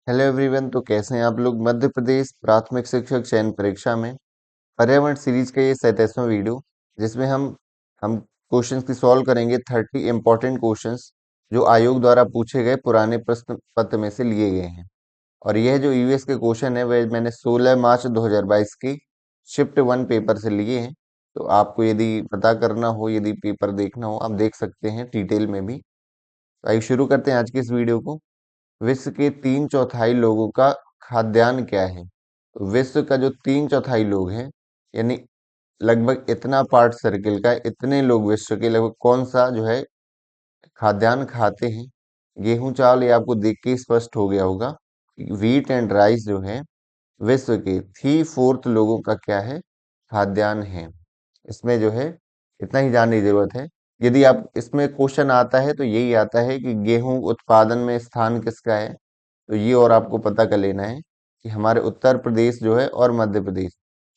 Hello everyone. तो कैसे हैं आप लोग। मध्य प्रदेश प्राथमिक शिक्षक चयन परीक्षा में पर्यावरण सीरीज का ये 37वां वीडियो, जिसमें हम क्वेश्चंस की सॉल्व करेंगे। 30 इंपॉर्टेंट क्वेश्चंस जो आयोग द्वारा पूछे गए पुराने प्रश्न पत्र में से लिए गए हैं। और यह जो ईवीएस के क्वेश्चन है वह मैंने 16 मार्च 2022 की शिफ्ट 1 पेपर से लिए हैं। तो आपको यदि पता करना हो, यदि पेपर देखना हो, आप देख सकते हैं डिटेल में भी। तो आइए शुरू करते हैं आज की इस वीडियो को। विश्व के 3/4 लोगों का खाद्यान्न क्या है। तो विश्व का जो 3/4 लोग हैं, यानी लगभग इतना पार्ट सर्किल का, इतने लोग विश्व के लगभग कौन सा जो है खाद्यान्न खाते हैं। गेहूं चावल, ये आपको देख के स्पष्ट हो गया होगा। व्हीट एंड राइस जो है विश्व के 3/4 लोगों का क्या है, खाद्यान्न है। इसमें जो है इतना ही जानने की जरूरत है। यदि आप इसमें क्वेश्चन आता है तो यही आता है कि गेहूं उत्पादन में स्थान किसका है। तो ये और आपको पता कर लेना है कि हमारे उत्तर प्रदेश जो है और मध्य प्रदेश,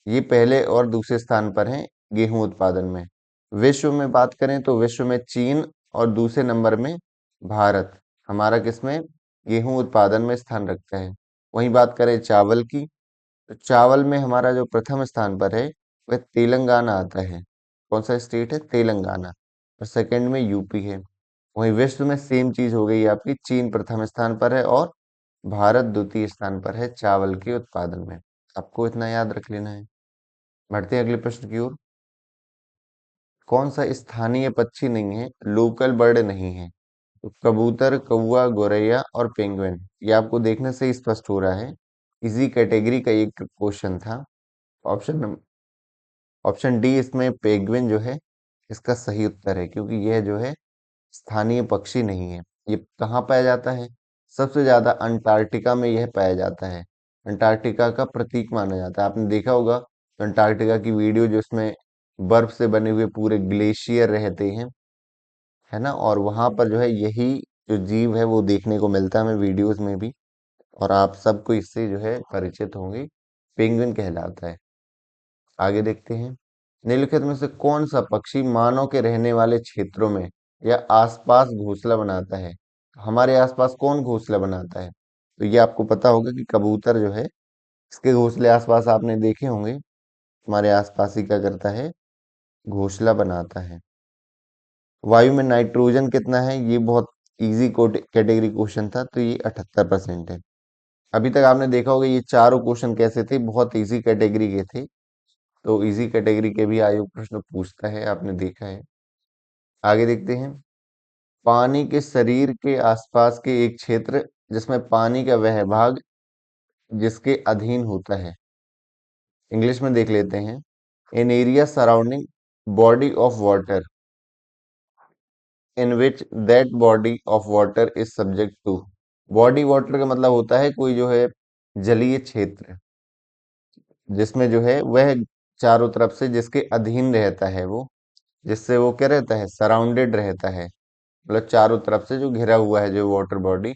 ये पहले और दूसरे स्थान पर हैं गेहूं उत्पादन में। विश्व में बात करें तो विश्व में चीन और दूसरे नंबर में भारत हमारा किसमें गेहूं उत्पादन में स्थान रखता है। वहीं बात करें चावल की, तो चावल में हमारा जो प्रथम स्थान पर है वह तेलंगाना आता है। कौन सा स्टेट है, तेलंगाना। और सेकंड में यूपी है। वहीं विश्व में सेम चीज हो गई आपकी, चीन प्रथम स्थान पर है और भारत द्वितीय स्थान पर है चावल के उत्पादन में। आपको इतना याद रख लेना है। बढ़ते हैं अगले प्रश्न की ओर। कौन सा स्थानीय पक्षी नहीं है, लोकल बर्ड नहीं है। तो कबूतर, कौवा, गोरैया और पेंगुइन, ये आपको देखने से ही स्पष्ट हो रहा है। इसी कैटेगरी का एक क्वेश्चन था। ऑप्शन ऑप्शन डी इसमें पेंगुइन जो है इसका सही उत्तर है, क्योंकि यह जो है स्थानीय पक्षी नहीं है। ये कहाँ पाया जाता है, सबसे ज्यादा अंटार्कटिका में यह पाया जाता है। अंटार्कटिका का प्रतीक माना जाता है। आपने देखा होगा अंटार्कटिका की वीडियो, जो इसमें बर्फ से बने हुए पूरे ग्लेशियर रहते हैं, है ना। और वहां पर जो है यही जो जीव है वो देखने को मिलता है हमें वीडियोस में भी। और आप सबको इससे जो है परिचित होंगे, पेंगुइन कहलाता है। आगे देखते हैं। निम्नलिखित में से कौन सा पक्षी मानव के रहने वाले क्षेत्रों में या आसपास घोंसला बनाता है। हमारे आसपास कौन घोंसला बनाता है। तो ये आपको पता होगा कि कबूतर जो है, इसके घोंसले आसपास आपने देखे होंगे। हमारे आसपास ही क्या करता है, घोंसला बनाता है। वायु में नाइट्रोजन कितना है, ये बहुत इजी कैटेगरी क्वेश्चन था, तो ये 78% है। अभी तक आपने देखा होगा ये चारों क्वेश्चन कैसे थे, बहुत इजी कैटेगरी के थे। तो इजी कैटेगरी के भी आयोग प्रश्न पूछता है, आपने देखा है। आगे देखते हैं। पानी के शरीर के आसपास के एक क्षेत्र जिसमें पानी का वह भाग जिसके अधीन होता है। इंग्लिश में देख लेते हैं। An area surrounding body of water in which that body of water is subject to. Body water का मतलब होता है कोई जो है जलीय क्षेत्र, जिसमें जो है वह चारों तरफ से जिसके अधीन रहता है वो, जिससे वो क्या रहता है, सराउंडेड रहता है। मतलब चारों तरफ से जो घिरा हुआ है जो वाटर बॉडी,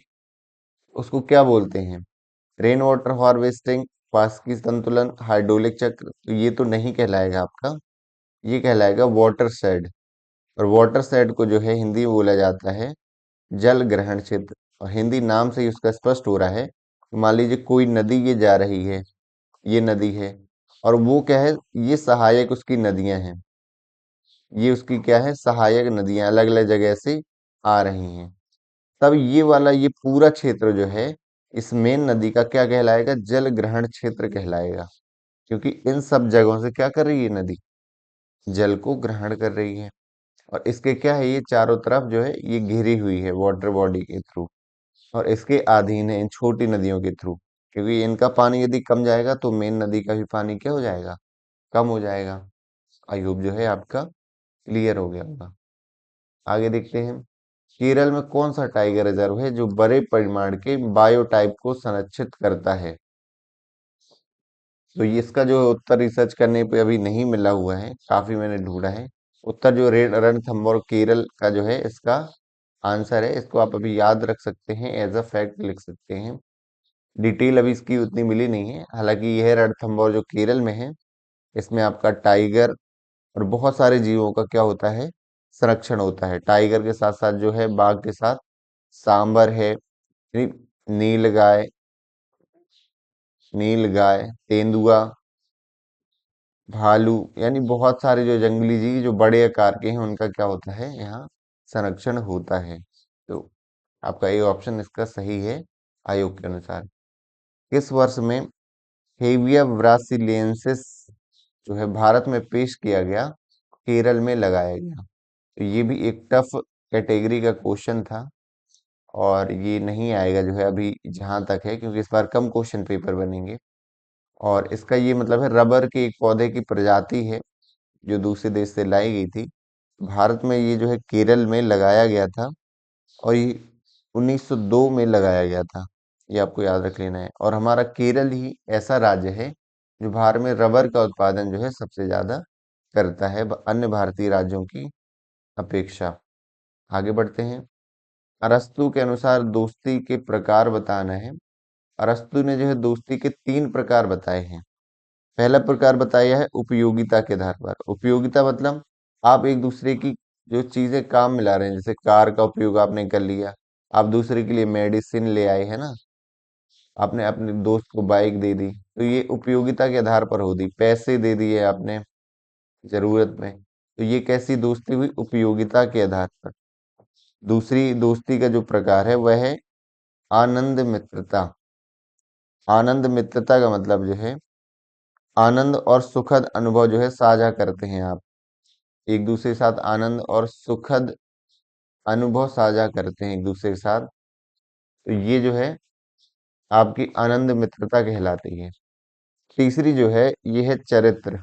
उसको क्या बोलते हैं। रेन वाटर हार्वेस्टिंग, पास्की संतुलन, हाइड्रोलिक चक्र, तो ये तो नहीं कहलाएगा आपका। ये कहलाएगा वाटर शेड। और वाटर शेड को जो है हिंदी में बोला जाता है जल ग्रहण क्षेत्र। और हिंदी नाम से ही उसका स्पष्ट हो रहा है। मान लीजिए कोई नदी ये जा रही है, ये नदी है, और वो क्या है, ये सहायक उसकी नदियां हैं। ये उसकी क्या है, सहायक नदियां अलग अलग जगह से आ रही हैं। तब ये वाला ये पूरा क्षेत्र जो है, इस मेन नदी का क्या कहलाएगा, जल ग्रहण क्षेत्र कहलाएगा। क्योंकि इन सब जगहों से क्या कर रही है नदी, जल को ग्रहण कर रही है। और इसके क्या है, ये चारों तरफ जो है ये घिरी हुई है वाटर बॉडी के थ्रू। और इसके अधीन है इन छोटी नदियों के थ्रू। क्योंकि इनका पानी यदि कम जाएगा तो मेन नदी का भी पानी क्या हो जाएगा, कम हो जाएगा। आई होप जो है आपका क्लियर हो गया होगा। आगे देखते हैं। केरल में कौन सा टाइगर रिजर्व है जो बड़े परिमाण के बायोटाइप को संरक्षित करता है। तो ये इसका जो उत्तर रिसर्च करने पे अभी नहीं मिला हुआ है, काफी मैंने ढूंढा है। उत्तर जो रेड रणथंबोर केरल का जो है इसका आंसर है। इसको आप अभी याद रख सकते हैं, एज अ फैक्ट लिख सकते हैं। डिटेल अभी इसकी उतनी मिली नहीं है। हालांकि यह रणथंबोर जो केरल में है, इसमें आपका टाइगर और बहुत सारे जीवों का क्या होता है, संरक्षण होता है। टाइगर के साथ साथ जो है बाघ के साथ सांबर है, नी- नीलगाय, नीलगाय, तेंदुआ, भालू, यानी बहुत सारे जो जंगली जीव जो बड़े आकार के हैं उनका क्या होता है यहाँ संरक्षण होता है। तो आपका ये ऑप्शन इसका सही है आयोग के अनुसार। किस वर्ष में हेविया ब्रासिलियंसिस जो है भारत में पेश किया गया, केरल में लगाया गया? तो ये भी एक टफ कैटेगरी का क्वेश्चन था और ये नहीं आएगा जो है अभी जहां तक है, क्योंकि इस बार कम क्वेश्चन पेपर बनेंगे। और इसका ये मतलब है रबर के एक पौधे की प्रजाति है जो दूसरे देश से लाई गई थी। भारत में ये जो है केरल में लगाया गया था और ये 1902 में लगाया गया था। ये आपको याद रख लेना है। और हमारा केरल ही ऐसा राज्य है जो भारत में रबर का उत्पादन जो है सबसे ज्यादा करता है अन्य भारतीय राज्यों की अपेक्षा। आगे बढ़ते हैं। अरस्तु के अनुसार दोस्ती के प्रकार बताना है। अरस्तु ने जो है दोस्ती के 3 प्रकार बताए हैं। पहला प्रकार बताया है उपयोगिता के आधार पर। उपयोगिता मतलब आप एक दूसरे की जो चीजें काम में ला रहे हैं, जैसे कार का उपयोग आपने कर लिया, आप दूसरे के लिए मेडिसिन ले आए है ना, आपने अपने दोस्त को बाइक दे दी, तो ये उपयोगिता के आधार पर होगी। पैसे दे दिए आपने जरूरत में, तो ये कैसी दोस्ती हुई, उपयोगिता के आधार पर। दूसरी दोस्ती का जो प्रकार है वह है आनंद मित्रता। आनंद मित्रता का मतलब जो है आनंद और सुखद अनुभव जो है साझा करते हैं आप, एक दूसरे के साथ आनंद और सुखद अनुभव साझा करते हैं एक दूसरे के साथ, तो ये जो है आपकी आनंद मित्रता कहलाती है। तीसरी जो है ये है चरित्र।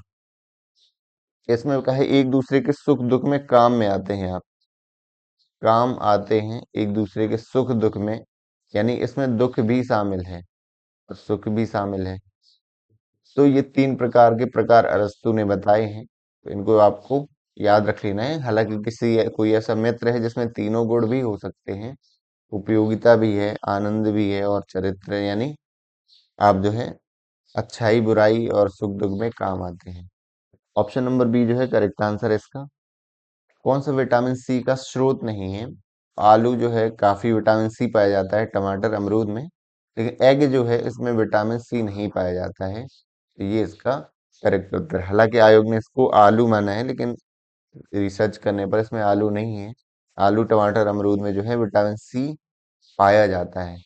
इसमें कहा है एक दूसरे के सुख दुख में काम में आते हैं आप, काम आते हैं एक दूसरे के सुख दुख में, यानी इसमें दुख भी शामिल है और सुख भी शामिल है। तो ये 3 प्रकार के प्रकार अरस्तु ने बताए हैं, तो इनको आपको याद रख लेना है। हालांकि किसी कोई ऐसा मित्र है जिसमें तीनों गुण भी हो सकते हैं, उपयोगिता भी है, आनंद भी है और चरित्र, यानी आप जो है अच्छाई बुराई और सुख दुख में काम आते हैं। ऑप्शन नंबर बी जो है करेक्ट आंसर है इसका। कौन सा विटामिन सी का स्रोत नहीं है? आलू जो है काफी विटामिन सी पाया जाता है, टमाटर अमरूद में, लेकिन एग जो है इसमें विटामिन सी नहीं पाया जाता है, तो ये इसका करेक्ट उत्तर है। हालांकि आयोग ने इसको आलू माना है, लेकिन रिसर्च करने पर इसमें आलू नहीं है। आलू टमाटर अमरूद में जो है विटामिन सी पाया जाता है,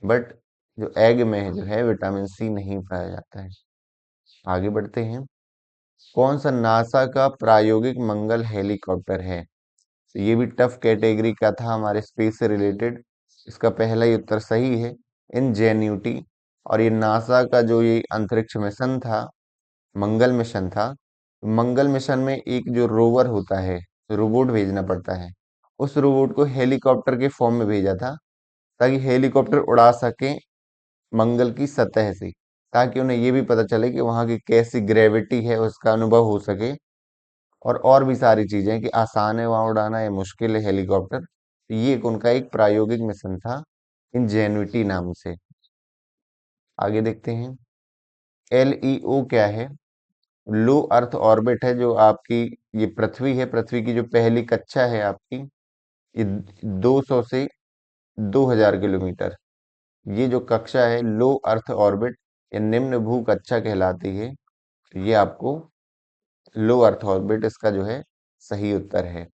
बट जो एग में है जो है विटामिन सी नहीं पाया जाता है। आगे बढ़ते हैं। कौन सा नासा का प्रायोगिक मंगल हेलीकॉप्टर है? तो ये भी टफ कैटेगरी का था हमारे स्पेस से रिलेटेड। इसका पहला ही उत्तर सही है, इनजेन्यूटी। और ये नासा का जो ये अंतरिक्ष मिशन था, मंगल मिशन था, मंगल मिशन में एक जो रोवर होता है, रोबोट भेजना पड़ता है, उस रोबोट को हेलीकॉप्टर के फॉर्म में भेजा था ताकि हेलीकॉप्टर उड़ा सके मंगल की सतह से, ताकि उन्हें ये भी पता चले कि वहां की कैसी ग्रेविटी है उसका अनुभव हो सके, और भी सारी चीजें कि आसान है वहां उड़ाना या मुश्किल है हेलीकॉप्टर। तो ये एक उनका एक प्रायोगिक मिशन था इंजेन्युटी नाम से। आगे देखते हैं। एलईओ क्या है? लो अर्थ ऑर्बिट है, जो आपकी ये पृथ्वी है, पृथ्वी की जो पहली कक्षा है आपकी, ये 200 से 2000 किलोमीटर, ये जो कक्षा है लो अर्थ ऑर्बिट या निम्न भू कक्षा कहलाती है। तो ये आपको लो अर्थ ऑर्बिट इसका जो है सही उत्तर है।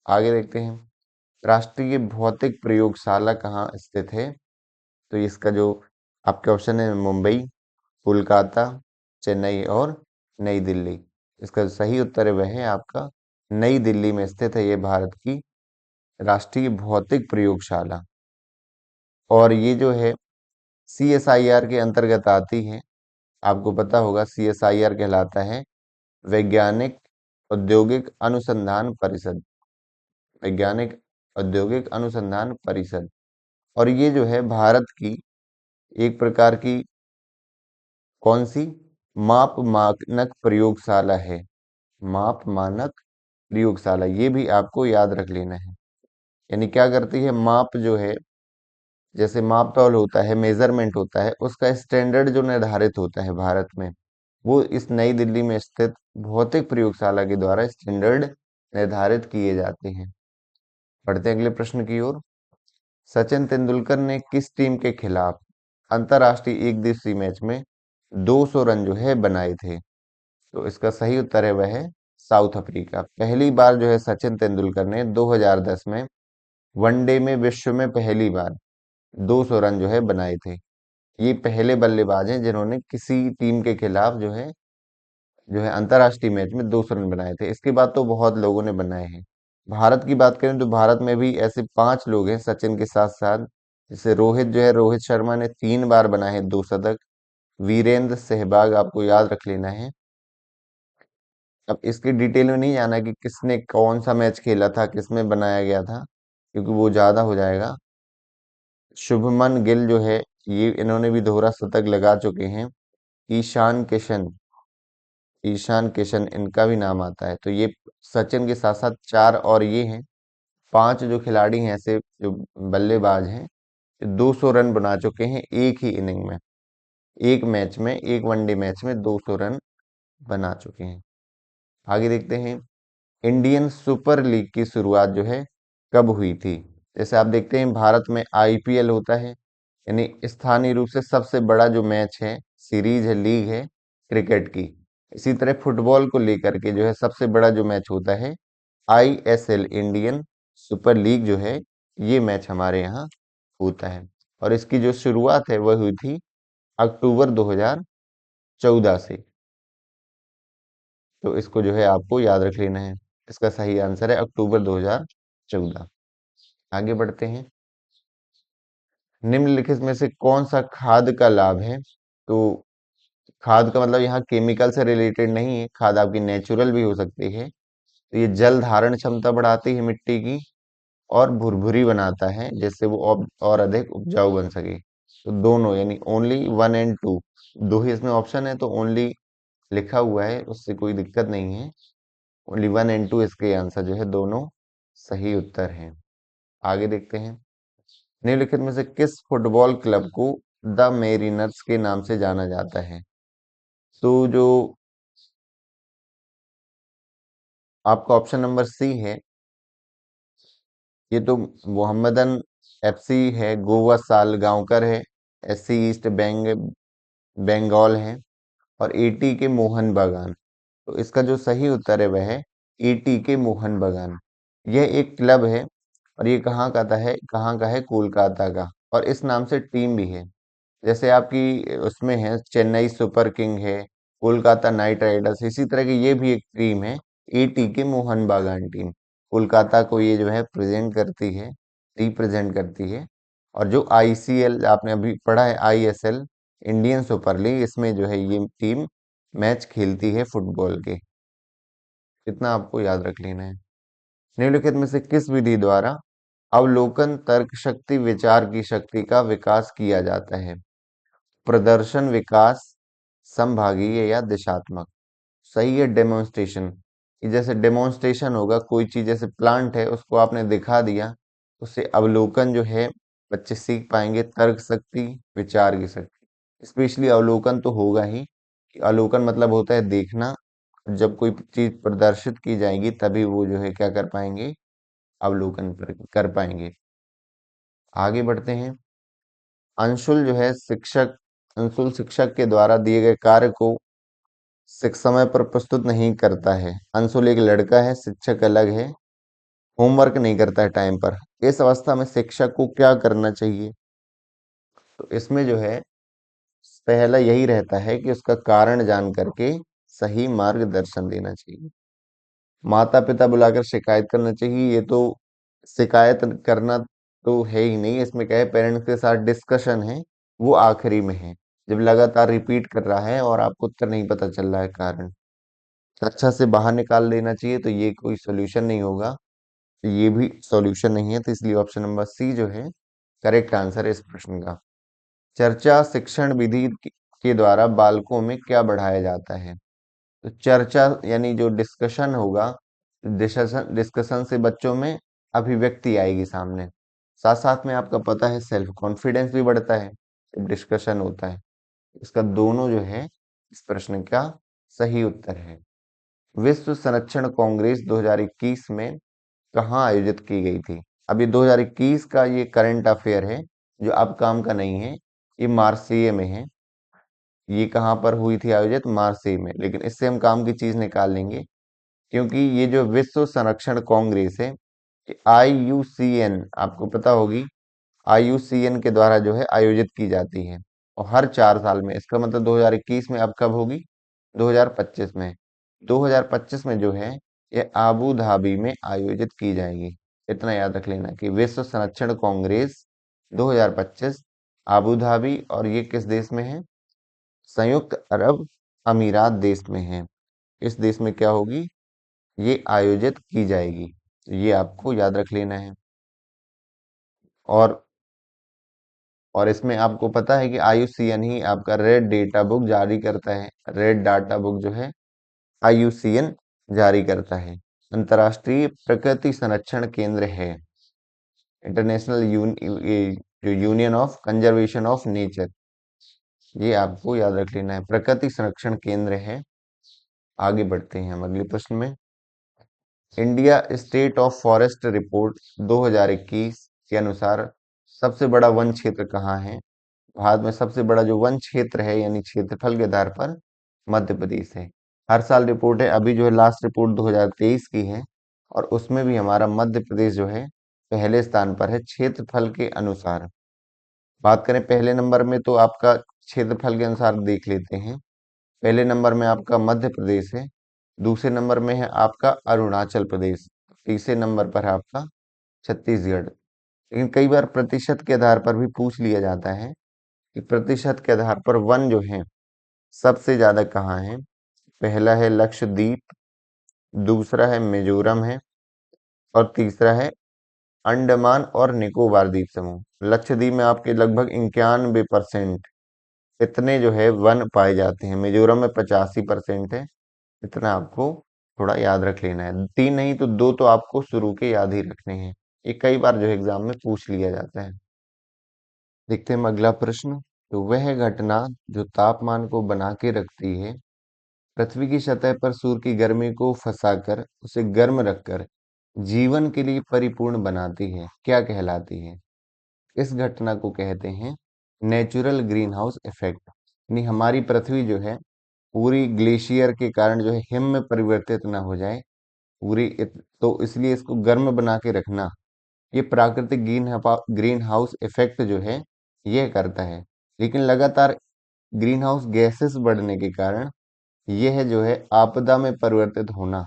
आगे देखते हैं। राष्ट्रीय भौतिक प्रयोगशाला कहाँ स्थित है? तो इसका जो आपके ऑप्शन है मुंबई, कोलकाता, चेन्नई और नई दिल्ली। इसका सही उत्तर है वह है आपका नई दिल्ली में स्थित है ये भारत की राष्ट्रीय भौतिक प्रयोगशाला। और ये जो है सीएसआईआर के अंतर्गत आती है। आपको पता होगा सीएसआईआर कहलाता है वैज्ञानिक औद्योगिक अनुसंधान परिषद, वैज्ञानिक औद्योगिक अनुसंधान परिषद। और ये जो है भारत की एक प्रकार की कौन सी माप मानक प्रयोगशाला है, माप मानक प्रयोगशाला, ये भी आपको याद रख लेना है। यानी क्या करती है, माप जो है, जैसे माप तौल होता है, मेजरमेंट होता है, उसका स्टैंडर्ड जो निर्धारित होता है भारत में, वो इस नई दिल्ली में स्थित भौतिक प्रयोगशाला के द्वारा स्टैंडर्ड निर्धारित किए जाते हैं। बढ़ते हैं अगले प्रश्न की ओर। सचिन तेंदुलकर ने किस टीम के खिलाफ अंतरराष्ट्रीय एक दिवसीय मैच में 200 रन जो है बनाए थे? तो इसका सही उत्तर है वह है साउथ अफ्रीका। पहली बार जो है सचिन तेंदुलकर ने 2010 में वनडे में विश्व में पहली बार 200 रन जो है बनाए थे। ये पहले बल्लेबाज हैं जिन्होंने किसी टीम के खिलाफ जो है अंतरराष्ट्रीय मैच में 200 रन बनाए थे। इसके बाद तो बहुत लोगों ने बनाए हैं। भारत की बात करें तो भारत में भी ऐसे 5 लोग हैं सचिन के साथ साथ। जैसे रोहित शर्मा ने 3 बार बनाए हैं 200 शतक। वीरेंद्र सहवाग आपको याद रख लेना है। अब इसकी डिटेल में नहीं जाना कि किसने कौन सा मैच खेला था, किसमें बनाया गया था, क्योंकि वो ज्यादा हो जाएगा। शुभमन गिल जो है, ये इन्होंने भी दोहरा शतक लगा चुके हैं। ईशान किशन ईशान किशन इनका भी नाम आता है। तो ये सचिन के साथ साथ 4 और ये हैं, 5 जो खिलाड़ी हैं ऐसे जो बल्लेबाज हैं, 200 रन बना चुके हैं एक ही इनिंग में, एक मैच में, एक वनडे मैच में 200 रन बना चुके हैं। आगे देखते हैं, इंडियन सुपर लीग की शुरुआत जो है कब हुई थी? जैसे आप देखते हैं भारत में आईपीएल होता है, यानी स्थानीय रूप से सबसे बड़ा जो मैच है, सीरीज है, लीग है क्रिकेट की। इसी तरह फुटबॉल को लेकर के जो है सबसे बड़ा जो मैच होता है आईएसएल, इंडियन सुपर लीग जो है, ये मैच हमारे यहाँ होता है। और इसकी जो शुरुआत है वह हुई थी अक्टूबर 2014 से। तो इसको जो है आपको याद रख लेना है। इसका सही आंसर है अक्टूबर 2014। आगे बढ़ते हैं, निम्नलिखित में से कौन सा खाद का लाभ है? तो खाद का मतलब यहाँ केमिकल से रिलेटेड नहीं है, खाद आपकी नेचुरल भी हो सकती है। तो ये जल धारण क्षमता बढ़ाती है मिट्टी की, और भुरभुरी बनाता है जिससे वो और अधिक उपजाऊ बन सके। तो दोनों यानी ओनली 1 एंड 2, दो ही इसमें ऑप्शन है तो ओनली लिखा हुआ है, उससे कोई दिक्कत नहीं है। ओनली 1 एंड 2 इसके आंसर जो है दोनों सही उत्तर हैं। आगे देखते हैं, निम्नलिखित में से किस फुटबॉल क्लब को द मेरिनर्स के नाम से जाना जाता है? तो जो आपका ऑप्शन नंबर सी है, ये तो मोहम्मदन एफसी है, गोवा सालगांवकर है, एससी ईस्ट बंगाल है, और एटी के मोहन बागान। तो इसका जो सही उत्तर है वह है एटी के मोहन बागान। यह एक क्लब है, और ये कहाँ का है, कोलकाता का, और इस नाम से टीम भी है। जैसे आपकी उसमें है चेन्नई सुपर किंग है, कोलकाता नाइट राइडर्स, इसी तरह की ये भी एक टीम है, एटी के मोहन बागान टीम। कोलकाता को ये जो है प्रेजेंट करती है, रिप्रेजेंट करती है। और जो आईसीएल आपने अभी पढ़ा है, आईएसएल, इंडियन सुपर लीग, इसमें जो है ये टीम मैच खेलती है फुटबॉल के। कितना आपको याद रख लेना है। निम्नलिखित में से किस विधि द्वारा अवलोकन तर्क शक्ति विचार की शक्ति का विकास किया जाता है? प्रदर्शन विकास, संभागीय, या दिशात्मक? सही है डेमोन्स्ट्रेशन। कि जैसे डेमोन्स्ट्रेशन होगा, कोई चीज जैसे प्लांट है उसको आपने दिखा दिया, उससे अवलोकन जो है बच्चे सीख पाएंगे, तर्क शक्ति, विचार की शक्ति। स्पेशली अवलोकन तो होगा ही, कि अवलोकन मतलब होता है देखना। जब कोई चीज प्रदर्शित की जाएगी तभी वो जो है क्या कर पाएंगे, अवलोकन कर पाएंगे। आगे बढ़ते हैं, अंशुल जो है शिक्षक अंशुल शिक्षक के द्वारा दिए गए कार्य को समय पर प्रस्तुत नहीं करता है। अंशुल एक लड़का है, शिक्षक अलग है, होमवर्क नहीं करता है टाइम पर। इस अवस्था में शिक्षक को क्या करना चाहिए? तो इसमें जो है पहला यही रहता है कि उसका कारण जान करके सही मार्गदर्शन देना चाहिए। माता पिता बुलाकर शिकायत करना चाहिए, ये तो शिकायत करना तो है ही नहीं, इसमें क्या है, पेरेंट्स के साथ डिस्कशन है, वो आखिरी में है, जब लगातार रिपीट कर रहा है और आपको उत्तर नहीं पता चल रहा है कारण। अच्छा से बाहर निकाल देना चाहिए, तो ये कोई सोल्यूशन नहीं होगा, तो ये भी सॉल्यूशन नहीं है। तो इसलिए ऑप्शन नंबर सी जो है करेक्ट आंसर है इस प्रश्न का। चर्चा शिक्षण विधि के द्वारा बालकों में क्या बढ़ाया जाता है? तो चर्चा यानी जो डिस्कशन होगा, डिस्कशन डिस्कशन से बच्चों में अभिव्यक्ति आएगी सामने, साथ साथ में आपका पता है सेल्फ कॉन्फिडेंस भी बढ़ता है जब डिस्कशन होता है। इसका दोनों जो है इस प्रश्न का सही उत्तर है। विश्व संरक्षण कांग्रेस 2021 में कहाँ आयोजित की गई थी? अभी 2021 का ये करंट अफेयर है जो अब काम का नहीं है। ये मार्सेय में है। ये कहाँ पर हुई थी आयोजित? मार्सेय में। लेकिन इससे हम काम की चीज निकाल लेंगे, क्योंकि ये जो विश्व संरक्षण कांग्रेस है, IUCN, आपको पता होगी, IUCN के द्वारा जो है आयोजित की जाती है, और हर 4 साल में। इसका मतलब 2021 में अब कब होगी? 2025 में। 2025 में जो है ये आबू धाबी में आयोजित की जाएगी। इतना याद रख लेना कि विश्व संरक्षण कांग्रेस 2025 आबू धाबी, और ये किस देश में है? संयुक्त अरब अमीरात देश में है। इस देश में क्या होगी? ये आयोजित की जाएगी। तो ये आपको याद रख लेना है। और और इसमें आपको पता है कि IUCN ही आपका रेड डेटा बुक जारी करता है। रेड डाटा बुक जो है IUCN जारी करता है। अंतर्राष्ट्रीय प्रकृति संरक्षण केंद्र है, इंटरनेशनल जो union of conservation of nature, ये आपको याद रख लेना है, प्रकृति संरक्षण केंद्र है। आगे बढ़ते हैं हम अगले प्रश्न में। India state of forest report 2021 के अनुसार सबसे बड़ा वन क्षेत्र कहाँ है? भारत में सबसे बड़ा जो वन क्षेत्र है, यानी क्षेत्रफल के आधार पर, मध्य प्रदेश है। हर साल रिपोर्ट है, अभी जो है लास्ट रिपोर्ट 2023 की है, और उसमें भी हमारा मध्य प्रदेश जो है पहले स्थान पर है क्षेत्रफल के अनुसार। बात करें पहले नंबर में, तो आपका क्षेत्रफल के अनुसार देख लेते हैं। पहले नंबर में आपका मध्य प्रदेश है, दूसरे नंबर में है आपका अरुणाचल प्रदेश, तीसरे नंबर पर है आपका छत्तीसगढ़। लेकिन कई बार प्रतिशत के आधार पर भी पूछ लिया जाता है कि प्रतिशत के आधार पर वन जो है सबसे ज्यादा कहाँ है। पहला है लक्षद्वीप, दूसरा है मिजोरम है, और तीसरा है अंडमान और निकोबार द्वीप समूह। लक्षद्वीप में आपके लगभग 91% इतने जो है वन पाए जाते हैं। मिजोरम में 85% है। इतना आपको थोड़ा याद रख लेना है। तीन नहीं तो दो तो आपको शुरू के याद ही रखने हैं। ये कई बार जो है एग्जाम में पूछ लिया जाता है। देखते हैं हम अगला प्रश्न। तो वह घटना जो तापमान को बना के रखती है, पृथ्वी की सतह पर सूर्य की गर्मी को फंसाकर उसे गर्म रखकर जीवन के लिए परिपूर्ण बनाती है, क्या कहलाती है? इस घटना को कहते हैं नेचुरल ग्रीन हाउस इफेक्ट। यानी हमारी पृथ्वी जो है पूरी ग्लेशियर के कारण जो है हिम में परिवर्तित ना हो जाए तो इसलिए इसको गर्म बना के रखना, ये प्राकृतिक ग्रीन हाउस इफेक्ट जो है यह करता है। लेकिन लगातार ग्रीन हाउस गैसेस बढ़ने के कारण यह जो है आपदा में परिवर्तित होना,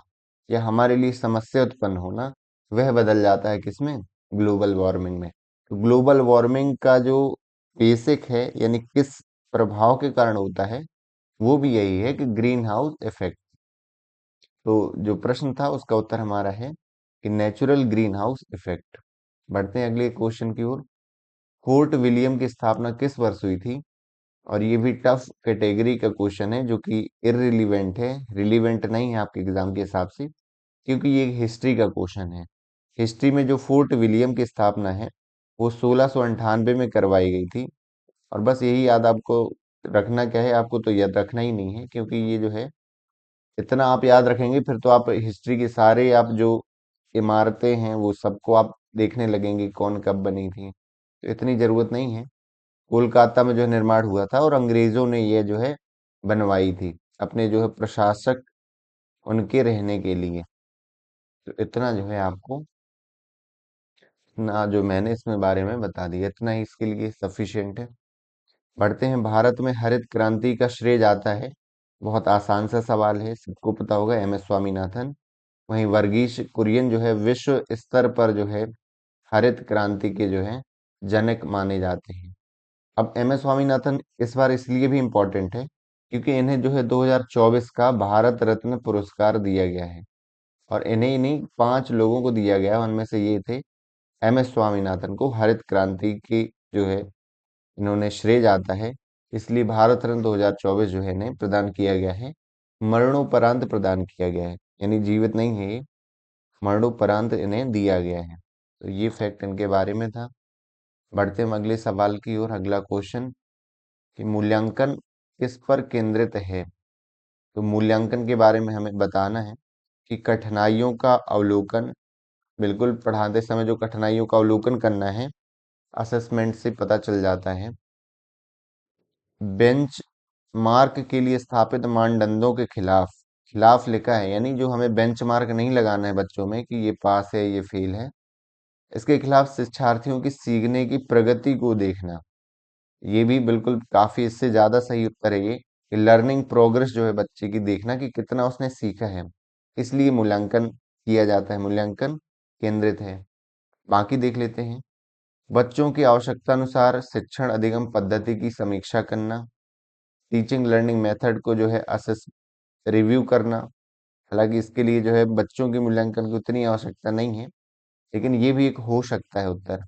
या हमारे लिए समस्या उत्पन्न होना, वह बदल जाता है किसमें? ग्लोबल वार्मिंग में। तो ग्लोबल वार्मिंग का जो बेसिक है, यानी किस प्रभाव के कारण होता है, वो भी यही है कि ग्रीन हाउस इफेक्ट। तो जो प्रश्न था उसका उत्तर हमारा है कि नेचुरल ग्रीन हाउस इफेक्ट। बढ़ते हैं अगले क्वेश्चन की ओर। फोर्ट विलियम की स्थापना किस वर्ष हुई थी? और ये भी टफ कैटेगरी का क्वेश्चन है, जो कि इररिलीवेंट है, रिलीवेंट नहीं है आपके एग्जाम के हिसाब से, क्योंकि ये हिस्ट्री का क्वेश्चन है। हिस्ट्री में जो फोर्ट विलियम की स्थापना है वो 1698 में करवाई गई थी। और बस यही याद आपको रखना, क्या है आपको तो याद रखना ही नहीं है, क्योंकि ये जो है इतना आप याद रखेंगे फिर तो आप हिस्ट्री के सारे आप जो इमारतें हैं वो सबको आप देखने लगेंगे कौन कब बनी थी। तो इतनी जरूरत नहीं है। कोलकाता में जो है निर्माण हुआ था, और अंग्रेजों ने ये जो है बनवाई थी अपने जो है प्रशासक उनके रहने के लिए। तो इतना जो है आपको ना, जो मैंने इसमें बारे में बता दिया, इतना ही इसके लिए सफिशिएंट है। बढ़ते हैं। भारत में हरित क्रांति का श्रेय जाता है, बहुत आसान सा सवाल है, सबको पता होगा, MS स्वामीनाथन। वहीं वर्गीश कुरियन जो है विश्व स्तर पर जो है हरित क्रांति के जो है जनक माने जाते हैं। अब MS स्वामीनाथन इस बार इसलिए भी इम्पोर्टेंट है क्योंकि इन्हें जो है 2024 का भारत रत्न पुरस्कार दिया गया है। और इन्हें ही नहीं, 5 लोगों को दिया गया, उनमें से ये थे MS स्वामीनाथन को हरित क्रांति की जो है इन्होंने श्रेय जाता है। इसलिए भारत रत्न 2024 जो है इन्हें प्रदान किया गया है। मरणोपरांत प्रदान किया गया है, यानी जीवित नहीं है ये, मरणोपरांत इन्हें दिया गया है। तो ये फैक्ट इनके बारे में था। बढ़ते हम अगले सवाल की ओर। अगला क्वेश्चन कि मूल्यांकन किस पर केंद्रित है? तो मूल्यांकन के बारे में हमें बताना है कि कठिनाइयों का अवलोकन, बिल्कुल पढ़ाते समय जो कठिनाइयों का अवलोकन करना है, असेसमेंट से पता चल जाता है। बेंच मार्क के लिए स्थापित मानदंडों के खिलाफ, खिलाफ लिखा है, यानी जो हमें बेंच मार्क नहीं लगाना है बच्चों में कि ये पास है ये फेल है, इसके खिलाफ शिक्षार्थियों की सीखने की प्रगति को देखना। ये भी बिल्कुल काफी इससे ज्यादा सही उत्तर है ये, कि लर्निंग प्रोग्रेस जो है बच्चे की देखना कि कितना उसने सीखा है, इसलिए मूल्यांकन किया जाता है, मूल्यांकन केंद्रित है। बाकी देख लेते हैं। बच्चों की आवश्यकता अनुसार शिक्षण अधिगम पद्धति की समीक्षा करना, टीचिंग लर्निंग मेथड को जो है असेस रिव्यू करना। हालांकि इसके लिए जो है बच्चों के मूल्यांकन की उतनी आवश्यकता नहीं है, लेकिन ये भी एक हो सकता है उत्तर।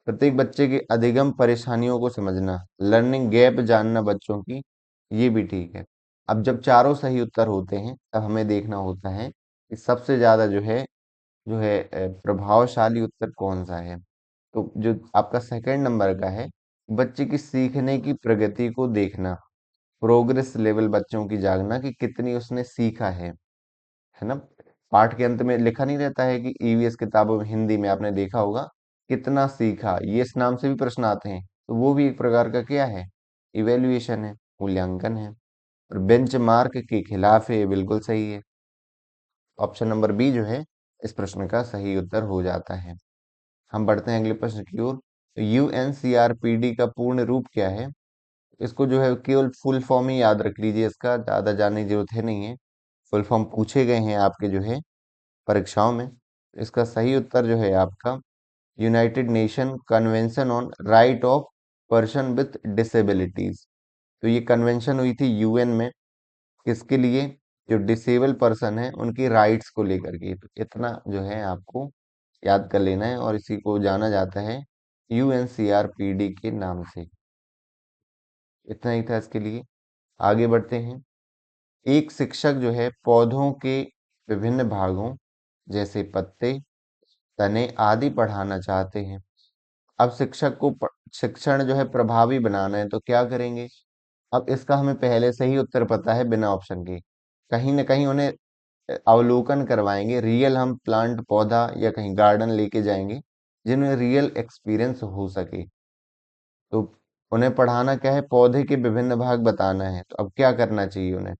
प्रत्येक बच्चे की अधिगम परेशानियों को समझना, लर्निंग गैप जानना बच्चों की, ये भी ठीक है। अब जब चारों सही उत्तर होते हैं तब हमें देखना होता है कि सबसे ज्यादा जो है प्रभावशाली उत्तर कौन सा है। तो जो आपका सेकंड नंबर का है, बच्चे की सीखने की प्रगति को देखना, प्रोग्रेस लेवल बच्चों की जानना कि कितनी उसने सीखा है ना। पाठ के अंत में लिखा नहीं रहता है कि ईवीएस किताबों में हिंदी में आपने देखा होगा, कितना सीखा, ये इस नाम से भी प्रश्न आते हैं, तो वो भी एक प्रकार का क्या है, इवेल्युएशन है, मूल्यांकन है। और बेंच मार्क के खिलाफ है, ये बिल्कुल सही है। ऑप्शन नंबर बी जो है इस प्रश्न का सही उत्तर हो जाता है। हम बढ़ते हैं अगले प्रश्न की ओर। यूएनसीआरपीडी का पूर्ण रूप क्या है? इसको जो है केवल फुल फॉर्म ही याद रख लीजिए, इसका ज्यादा जानने की जरूरत है नहीं है। फुल फॉर्म पूछे गए हैं आपके जो है परीक्षाओं में। इसका सही उत्तर जो है आपका United nation convention on right of person with disabilities. तो ये कन्वेंशन हुई थी यूएन में, किसके लिए? जो डिसेबल पर्सन है उनकी राइट्स को लेकर के। तो इतना जो है आपको याद कर लेना है, और इसी को जाना जाता है यूएनसीआरपीडी के नाम से। इतना ही था इसके लिए। आगे बढ़ते हैं। एक शिक्षक जो है पौधों के विभिन्न भागों जैसे पत्ते, तने आदि पढ़ाना चाहते हैं। अब शिक्षक को शिक्षण जो है प्रभावी बनाना है तो क्या करेंगे? अब इसका हमें पहले से ही उत्तर पता है बिना ऑप्शन के। कहीं ना कहीं उन्हें अवलोकन करवाएंगे, रियल हम प्लांट पौधा या कहीं गार्डन लेके जाएंगे जिनमें रियल एक्सपीरियंस हो सके। तो उन्हें पढ़ाना क्या है, पौधे के विभिन्न भाग बताना है। तो अब क्या करना चाहिए उन्हें?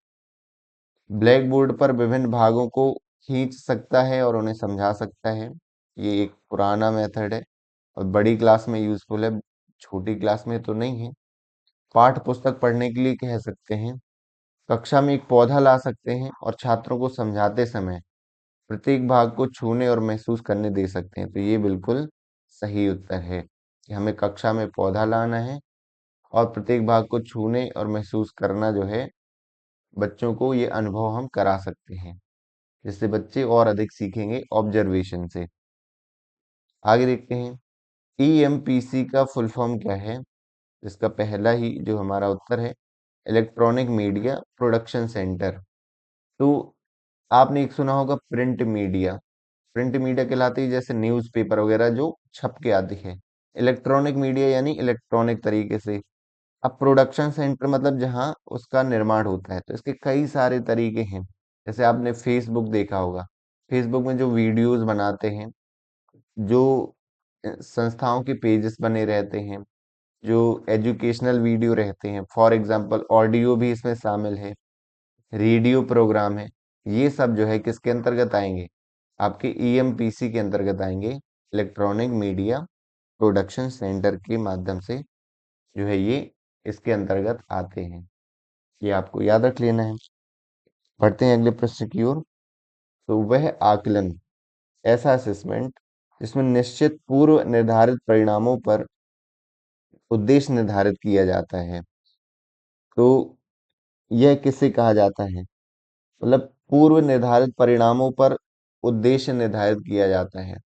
ब्लैक बोर्ड पर विभिन्न भागों को खींच सकता है और उन्हें समझा सकता है। ये एक पुराना मेथड है और बड़ी क्लास में यूजफुल है, छोटी क्लास में तो नहीं है। पाठ पुस्तक पढ़ने के लिए कह सकते हैं। कक्षा में एक पौधा ला सकते हैं और छात्रों को समझाते समय प्रत्येक भाग को छूने और महसूस करने दे सकते हैं। तो ये बिल्कुल सही उत्तर है कि हमें कक्षा में पौधा लाना है और प्रत्येक भाग को छूने और महसूस करना जो है, बच्चों को ये अनुभव हम करा सकते हैं, जिससे बच्चे और अधिक सीखेंगे ऑब्जर्वेशन से। आगे देखते हैं। ईएमपीसी का फुल फॉर्म क्या है? इसका पहला ही जो हमारा उत्तर है, इलेक्ट्रॉनिक मीडिया प्रोडक्शन सेंटर। तो आपने एक सुना होगा प्रिंट मीडिया। प्रिंट मीडिया कहलाती है जैसे न्यूज़पेपर वगैरह जो छप के आती है। इलेक्ट्रॉनिक मीडिया यानी इलेक्ट्रॉनिक तरीके से। अब प्रोडक्शन सेंटर मतलब जहाँ उसका निर्माण होता है। तो इसके कई सारे तरीके हैं। जैसे आपने फेसबुक देखा होगा, फेसबुक में जो वीडियोस बनाते हैं, जो संस्थाओं के पेजेस बने रहते हैं, जो एजुकेशनल वीडियो रहते हैं, फॉर एग्जांपल ऑडियो भी इसमें शामिल है, रेडियो प्रोग्राम है, ये सब जो है किसके अंतर्गत आएंगे? आपके ईएमपीसी के अंतर्गत आएंगे, इलेक्ट्रॉनिक मीडिया प्रोडक्शन सेंटर के माध्यम से जो है ये इसके अंतर्गत आते हैं। ये आपको याद रख लेना है। बढ़ते हैं अगले प्रश्न की ओर। तो वह आकलन, ऐसा असेसमेंट जिसमें निश्चित पूर्व निर्धारित परिणामों पर उद्देश्य निर्धारित किया जाता है। तो यह किसे कहा जाता है? मतलब पूर्व निर्धारित परिणामों पर उद्देश्य निर्धारित किया जाता है।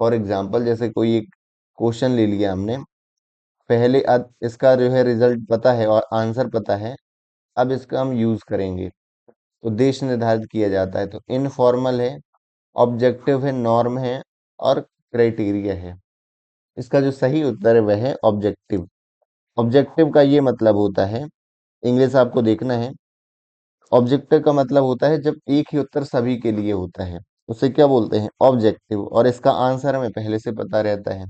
फॉर एग्जाम्पल जैसे कोई एक क्वेश्चन ले लिया हमने, पहले इसका जो है रिजल्ट पता है और आंसर पता है, अब इसका हम यूज करेंगे। उद्देश्य निर्धारित किया जाता है। तो इनफॉर्मल है, ऑब्जेक्टिव है, नॉर्म है और क्राइटेरिया है। इसका जो सही उत्तर है वह है ऑब्जेक्टिव। ऑब्जेक्टिव का ये मतलब होता है, इंग्लिश आपको देखना है। ऑब्जेक्टिव का मतलब होता है जब एक ही उत्तर सभी के लिए होता है, उसे क्या बोलते हैं? ऑब्जेक्टिव। और इसका आंसर हमें पहले से पता रहता है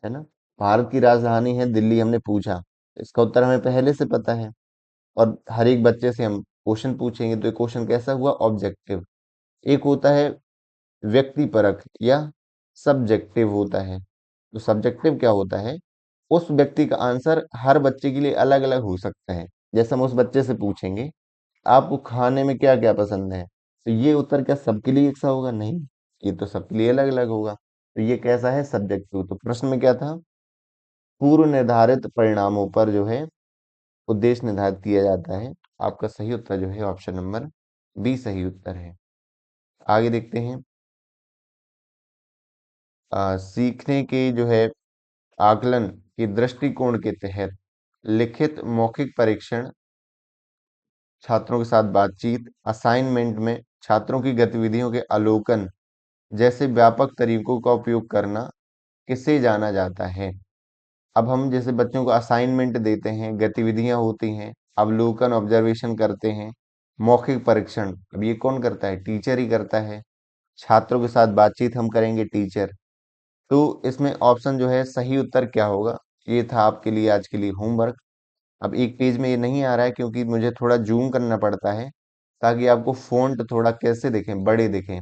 ना। भारत की राजधानी है दिल्ली, हमने पूछा, इसका उत्तर हमें पहले से पता है। और हर एक बच्चे से हम क्वेश्चन पूछेंगे तो ये क्वेश्चन कैसा हुआ, ऑब्जेक्टिव। एक होता है व्यक्ति परक या सब्जेक्टिव होता है। तो सब्जेक्टिव क्या होता है, उस व्यक्ति का आंसर हर बच्चे के लिए अलग अलग हो सकता है। जैसे हम उस बच्चे से पूछेंगे आपको खाने में क्या क्या पसंद है, तो ये उत्तर क्या सबके लिए एक सा होगा, नहीं, ये तो सबके लिए अलग अलग होगा। तो ये कैसा है, सब्जेक्टिव। तो प्रश्न में क्या था, पूर्व निर्धारित परिणामों पर जो है उद्देश्य निर्धारित किया जाता है। आपका सही उत्तर जो है ऑप्शन नंबर बी सही उत्तर है। आगे देखते हैं। सीखने के जो है आकलन के दृष्टिकोण के तहत लिखित मौखिक परीक्षण, छात्रों के साथ बातचीत, असाइनमेंट में छात्रों की गतिविधियों के अवलोकन जैसे व्यापक तरीकों का उपयोग करना किसे जाना जाता है। अब हम जैसे बच्चों को असाइनमेंट देते हैं, गतिविधियां होती हैं, अवलोकन ऑब्जर्वेशन करते हैं, मौखिक परीक्षण, अब ये कौन करता है, टीचर ही करता है। छात्रों के साथ बातचीत हम करेंगे, टीचर। तो इसमें ऑप्शन जो है सही उत्तर क्या होगा, ये था आपके लिए आज के लिए होमवर्क। अब एक पेज में ये नहीं आ रहा है क्योंकि मुझे थोड़ा जूम करना पड़ता है ताकि आपको फ़ॉन्ट थोड़ा कैसे दिखें, बड़े दिखें।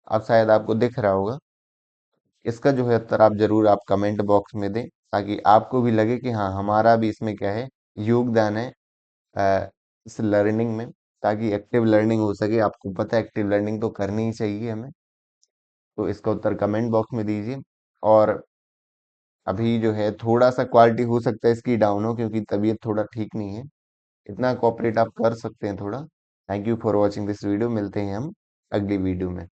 अब शायद आपको दिख रहा होगा। इसका जो है उत्तर आप जरूर आप कमेंट बॉक्स में दें ताकि आपको भी लगे कि हाँ हमारा भी इसमें क्या है, योगदान है इस लर्निंग में, ताकि एक्टिव लर्निंग हो सके। आपको पता है एक्टिव लर्निंग तो करनी ही चाहिए हमें। तो इसका उत्तर कमेंट बॉक्स में दीजिए। और अभी जो है थोड़ा सा क्वालिटी हो सकता है इसकी डाउन हो क्योंकि तबीयत थोड़ा ठीक नहीं है। इतना कोऑपरेट आप कर सकते हैं थोड़ा। Thank you for watching this video. मिलते हैं हम अगली वीडियो में।